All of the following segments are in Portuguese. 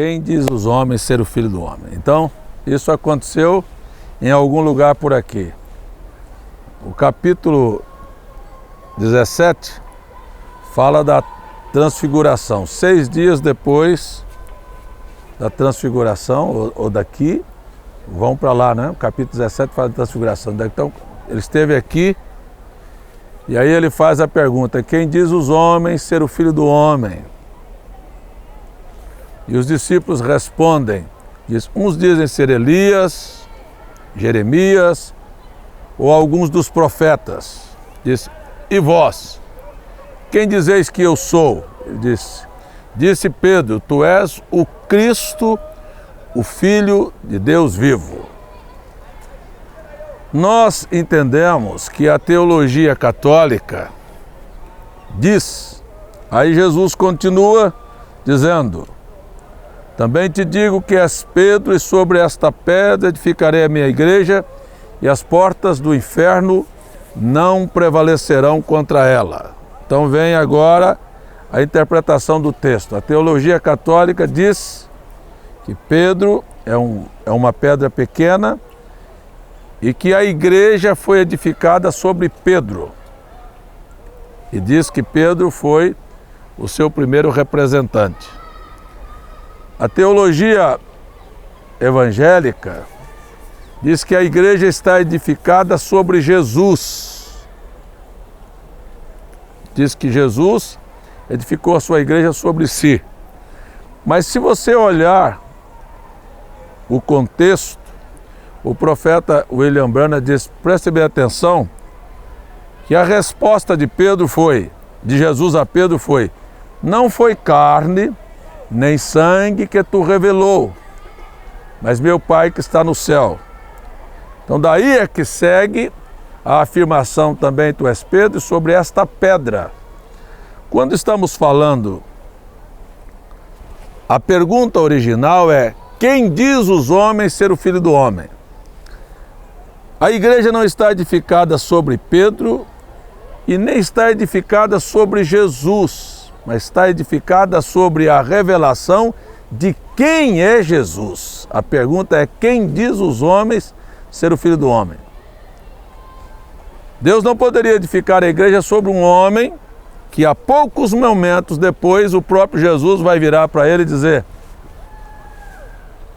Quem diz os homens ser o Filho do Homem? Então, isso aconteceu em algum lugar por aqui. O capítulo 17 fala da transfiguração. 6 dias depois da transfiguração, ou daqui, vão para lá, né? O capítulo 17 fala da transfiguração. Então, ele esteve aqui e aí ele faz a pergunta: quem diz os homens ser o Filho do Homem? E os discípulos respondem, uns dizem ser Elias, Jeremias ou alguns dos profetas. Diz, e vós, quem dizeis que eu sou? Ele disse Pedro, tu és o Cristo, o Filho de Deus vivo. Nós entendemos que a teologia católica diz, aí Jesus continua dizendo, também te digo que és Pedro, e sobre esta pedra edificarei a minha igreja, e as portas do inferno não prevalecerão contra ela. Então vem agora a interpretação do texto. A teologia católica diz que Pedro é uma pedra pequena e que a igreja foi edificada sobre Pedro. E diz que Pedro foi o seu primeiro representante. A teologia evangélica diz que a igreja está edificada sobre Jesus. Diz que Jesus edificou a sua igreja sobre si. Mas se você olhar o contexto, o profeta William Branham diz, preste bem atenção, que a resposta de Jesus a Pedro foi, não foi carne, nem sangue que tu revelou, mas meu Pai que está no céu. Então daí é que segue a afirmação também, tu és Pedro, sobre esta pedra. Quando estamos falando, a pergunta original é, quem diz os homens ser o Filho do Homem? A igreja não está edificada sobre Pedro e nem está edificada sobre Jesus, mas está edificada sobre a revelação de quem é Jesus. A pergunta é, quem diz os homens ser o Filho do Homem? Deus não poderia edificar a igreja sobre um homem que a poucos momentos depois o próprio Jesus vai virar para ele e dizer,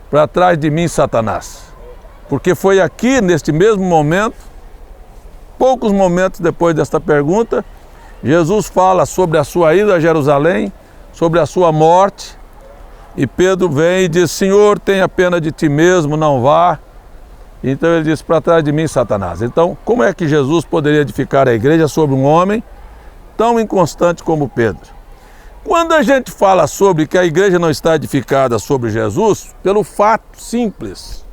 para trás de mim, Satanás. Porque foi aqui, neste mesmo momento, poucos momentos depois desta pergunta, Jesus fala sobre a sua ida a Jerusalém, sobre a sua morte, e Pedro vem e diz, Senhor, tenha pena de ti mesmo, não vá. Então ele diz, para trás de mim, Satanás. Então, como é que Jesus poderia edificar a igreja sobre um homem tão inconstante como Pedro? Quando a gente fala sobre que a igreja não está edificada sobre Jesus, pelo fato simples,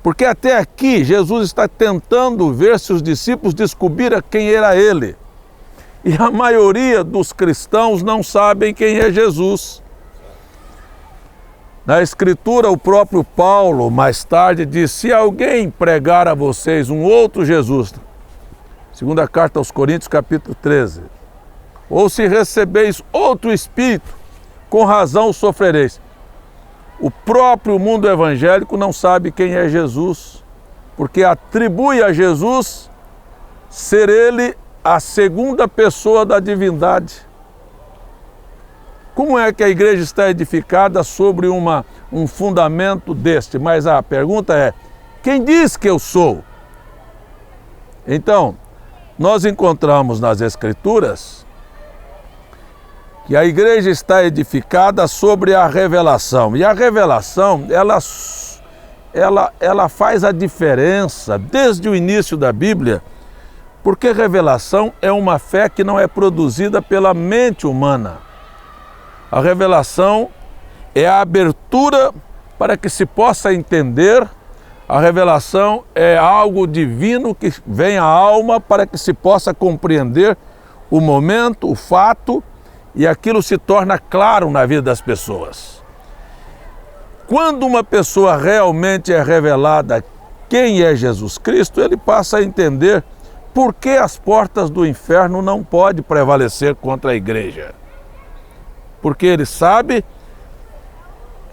porque até aqui Jesus está tentando ver se os discípulos descobriram quem era ele. E a maioria dos cristãos não sabem quem é Jesus. Na Escritura, o próprio Paulo, mais tarde, diz, se alguém pregar a vocês um outro Jesus, segunda carta aos Coríntios, capítulo 13, ou se recebeis outro Espírito, com razão sofrereis. O próprio mundo evangélico não sabe quem é Jesus, porque atribui a Jesus ser ele a segunda pessoa da divindade. Como é que a igreja está edificada sobre um fundamento deste? Mas a pergunta é, quem diz que eu sou? Então, nós encontramos nas Escrituras que a igreja está edificada sobre a revelação. E a revelação, ela faz a diferença desde o início da Bíblia, porque revelação é uma fé que não é produzida pela mente humana. A revelação é a abertura para que se possa entender. A revelação é algo divino que vem à alma para que se possa compreender o momento, o fato, e aquilo se torna claro na vida das pessoas. Quando uma pessoa realmente é revelada quem é Jesus Cristo, ele passa a entender por que as portas do inferno não podem prevalecer contra a igreja. Porque ele sabe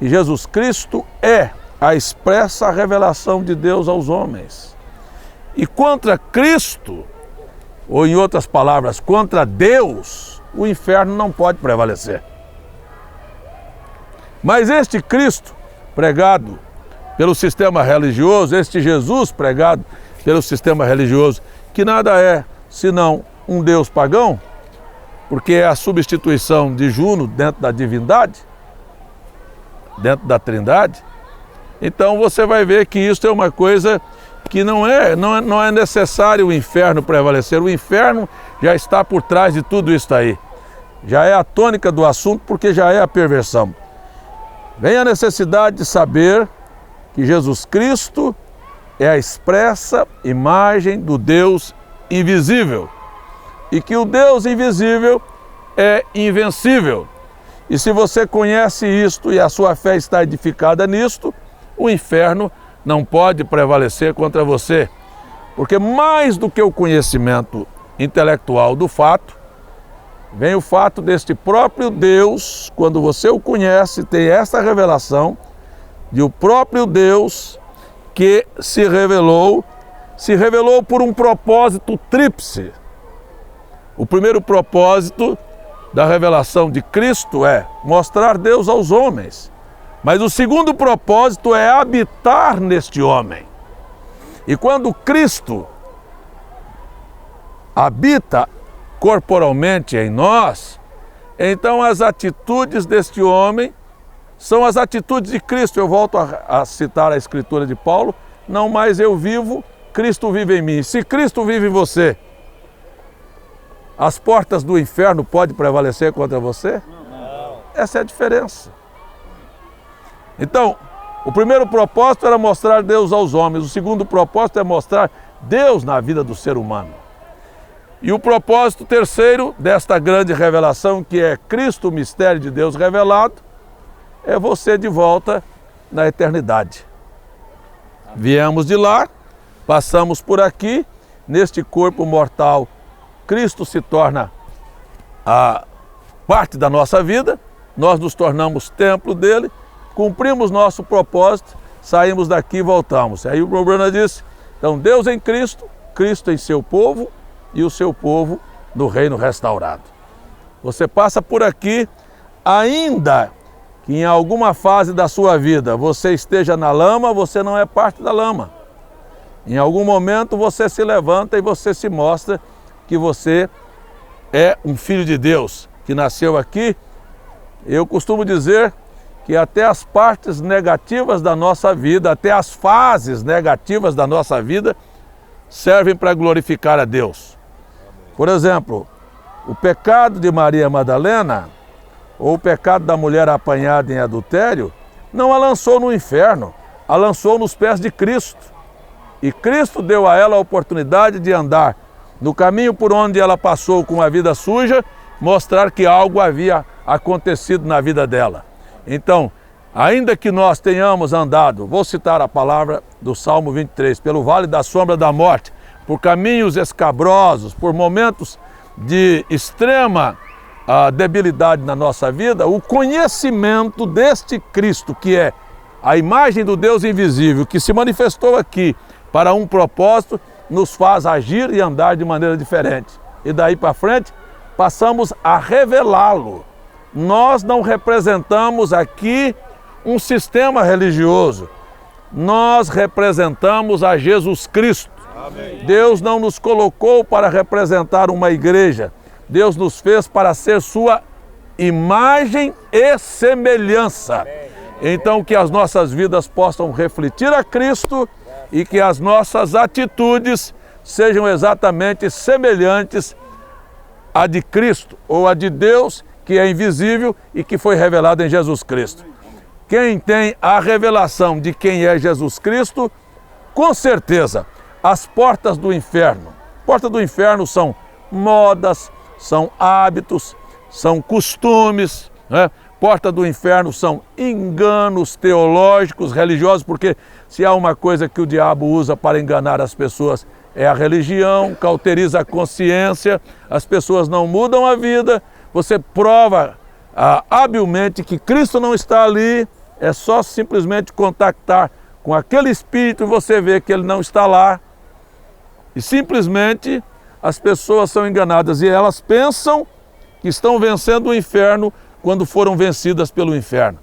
que Jesus Cristo é a expressa revelação de Deus aos homens. E contra Cristo, ou em outras palavras, contra Deus, o inferno não pode prevalecer. Mas este Cristo pregado pelo sistema religioso, este Jesus pregado pelo sistema religioso, que nada é senão um Deus pagão, porque é a substituição de Juno dentro da divindade, dentro da Trindade. Então você vai ver que isso é uma coisa que não é necessário o inferno prevalecer. O inferno já está por trás de tudo isso aí. Já é a tônica do assunto, porque já é a perversão. Vem a necessidade de saber que Jesus Cristo é a expressa imagem do Deus invisível e que o Deus invisível é invencível. E se você conhece isto e a sua fé está edificada nisto, o inferno não pode prevalecer contra você, porque mais do que o conhecimento intelectual do fato, vem o fato deste próprio Deus, quando você o conhece, tem esta revelação de o próprio Deus que se revelou por um propósito tríplice. O primeiro propósito da revelação de Cristo é mostrar Deus aos homens. Mas o segundo propósito é habitar neste homem. E quando Cristo habita corporalmente em nós, então as atitudes deste homem são as atitudes de Cristo. Eu volto a citar a escritura de Paulo: não mais eu vivo, Cristo vive em mim. Se Cristo vive em você, as portas do inferno podem prevalecer contra você? Não. Essa é a diferença. Então, o primeiro propósito era mostrar Deus aos homens. O segundo propósito é mostrar Deus na vida do ser humano. E o propósito terceiro desta grande revelação, que é Cristo, o mistério de Deus revelado, é você de volta na eternidade. Viemos de lá, passamos por aqui, neste corpo mortal, Cristo se torna a parte da nossa vida, nós nos tornamos templo dele, cumprimos nosso propósito, saímos daqui e voltamos. Aí o Bruna disse, então Deus em Cristo, Cristo em seu povo e o seu povo no reino restaurado. Você passa por aqui, ainda que em alguma fase da sua vida você esteja na lama, você não é parte da lama. Em algum momento você se levanta e você se mostra que você é um filho de Deus, que nasceu aqui. Eu costumo dizer que até as partes negativas da nossa vida, até as fases negativas da nossa vida, servem para glorificar a Deus. Por exemplo, o pecado de Maria Madalena, ou o pecado da mulher apanhada em adultério, não a lançou no inferno, a lançou nos pés de Cristo. E Cristo deu a ela a oportunidade de andar no caminho por onde ela passou com a vida suja, mostrar que algo havia acontecido na vida dela. Então, ainda que nós tenhamos andado, vou citar a palavra do Salmo 23, pelo vale da sombra da morte, por caminhos escabrosos, por momentos de extrema debilidade na nossa vida, o conhecimento deste Cristo, que é a imagem do Deus invisível, que se manifestou aqui para um propósito, nos faz agir e andar de maneira diferente. E daí para frente, passamos a revelá-lo. Nós não representamos aqui um sistema religioso. Nós representamos a Jesus Cristo. Amém. Deus não nos colocou para representar uma igreja. Deus nos fez para ser sua imagem e semelhança. Amém. Então que as nossas vidas possam refletir a Cristo e que as nossas atitudes sejam exatamente semelhantes à de Cristo ou à de Deus, que é invisível e que foi revelado em Jesus Cristo. Quem tem a revelação de quem é Jesus Cristo, com certeza, as portas do inferno. Portas do inferno são modas, são hábitos, são costumes, né? Porta do inferno são enganos teológicos, religiosos, porque se há uma coisa que o diabo usa para enganar as pessoas é a religião, cauteriza a consciência, as pessoas não mudam a vida, você prova habilmente que Cristo não está ali, É só simplesmente contactar com aquele espírito e você vê que ele não está lá. E simplesmente as pessoas são enganadas e elas pensam que estão vencendo o inferno quando foram vencidas pelo inferno.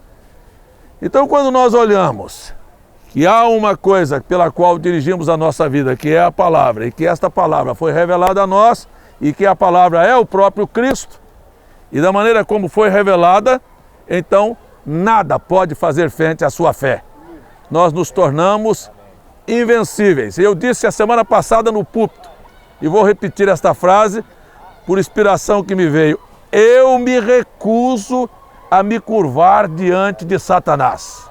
Então, quando nós olhamos que há uma coisa pela qual dirigimos a nossa vida, que é a palavra, e que esta palavra foi revelada a nós, e que a palavra é o próprio Cristo, e da maneira como foi revelada, então nada pode fazer frente à sua fé. Nós nos tornamos invencíveis. Eu disse a semana passada no púlpito, e vou repetir esta frase por inspiração que me veio: eu me recuso a me curvar diante de Satanás.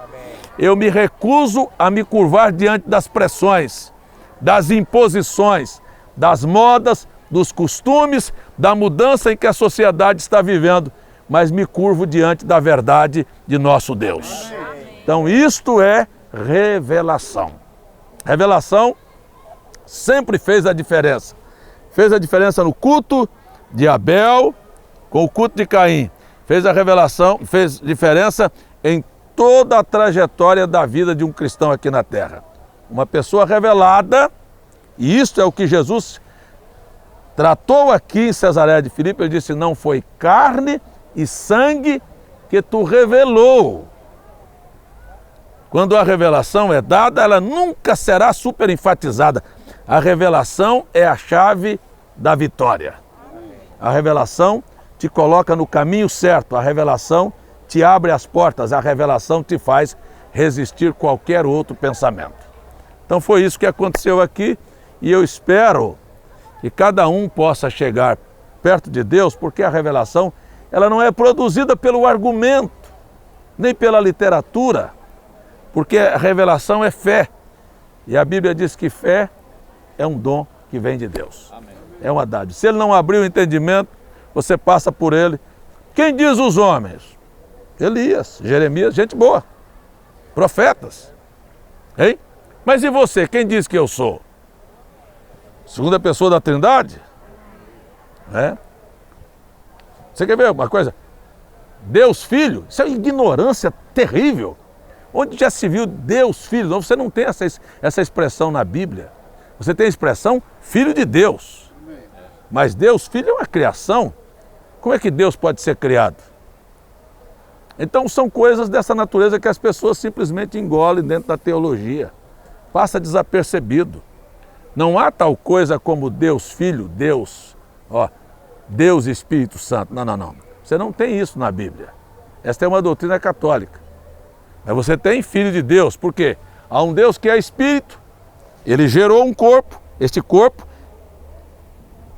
Eu me recuso a me curvar diante das pressões, das imposições, das modas, dos costumes, da mudança em que a sociedade está vivendo, mas me curvo diante da verdade de nosso Deus. Então isto é revelação. Revelação sempre fez a diferença. Fez a diferença no culto de Abel com o culto de Caim. Fez a revelação, fez diferença em toda a trajetória da vida de um cristão aqui na terra. Uma pessoa revelada, e isto é o que Jesus tratou aqui em Cesareia de Filipe. Ele disse: não foi carne e sangue que tu revelou. Quando a revelação é dada, ela nunca será super enfatizada. A revelação é a chave da vitória. A revelação te coloca no caminho certo, a revelação te abre as portas, a revelação te faz resistir qualquer outro pensamento. Então foi isso que aconteceu aqui, e eu espero que cada um possa chegar perto de Deus, porque a revelação ela não é produzida pelo argumento, nem pela literatura, porque a revelação é fé, e a Bíblia diz que fé é um dom que vem de Deus. Amém. É uma dádiva. Se ele não abrir o entendimento, você passa por ele. Quem diz os homens? Elias, Jeremias, gente boa, profetas, hein? Mas e você, quem diz que eu sou? Segunda pessoa da Trindade? Né? Você quer ver uma coisa? Deus Filho, isso é uma ignorância terrível. Onde já se viu Deus Filho? Não, você não tem essa expressão na Bíblia. Você tem a expressão Filho de Deus. Mas Deus Filho é uma criação. Como é que Deus pode ser criado? Então são coisas dessa natureza que as pessoas simplesmente engolem dentro da teologia. Passa desapercebido. Não há tal coisa como Deus Filho, Deus, Deus Espírito Santo. Não, não, não. Você não tem isso na Bíblia. Esta é uma doutrina católica. Mas você tem Filho de Deus. Por quê? Há um Deus que é Espírito. Ele gerou um corpo. Este corpo,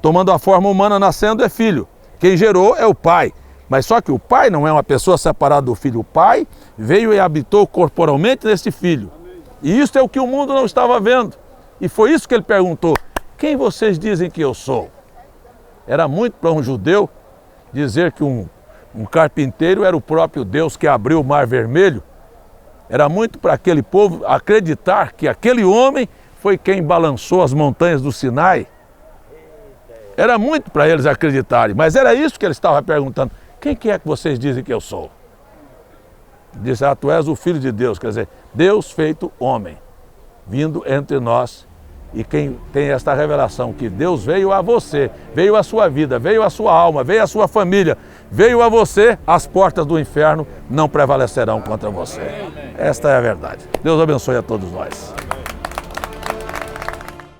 tomando a forma humana, nascendo, é Filho. Quem gerou é o Pai. Mas só que o Pai não é uma pessoa separada do Filho. O Pai veio e habitou corporalmente nesse Filho. E isso é o que o mundo não estava vendo. E foi isso que ele perguntou: quem vocês dizem que eu sou? Era muito para um judeu dizer que um carpinteiro era o próprio Deus que abriu o Mar Vermelho. Era muito para aquele povo acreditar que aquele homem foi quem balançou as montanhas do Sinai. Era muito para eles acreditarem, mas era isso que ele estava perguntando: quem que é que vocês dizem que eu sou? Disse: tu és o Filho de Deus, quer dizer, Deus feito homem, vindo entre nós. E quem tem esta revelação que Deus veio a você, veio a sua vida, veio a sua alma, veio a sua família, veio a você, as portas do inferno não prevalecerão contra você. Esta é a verdade. Deus abençoe a todos nós.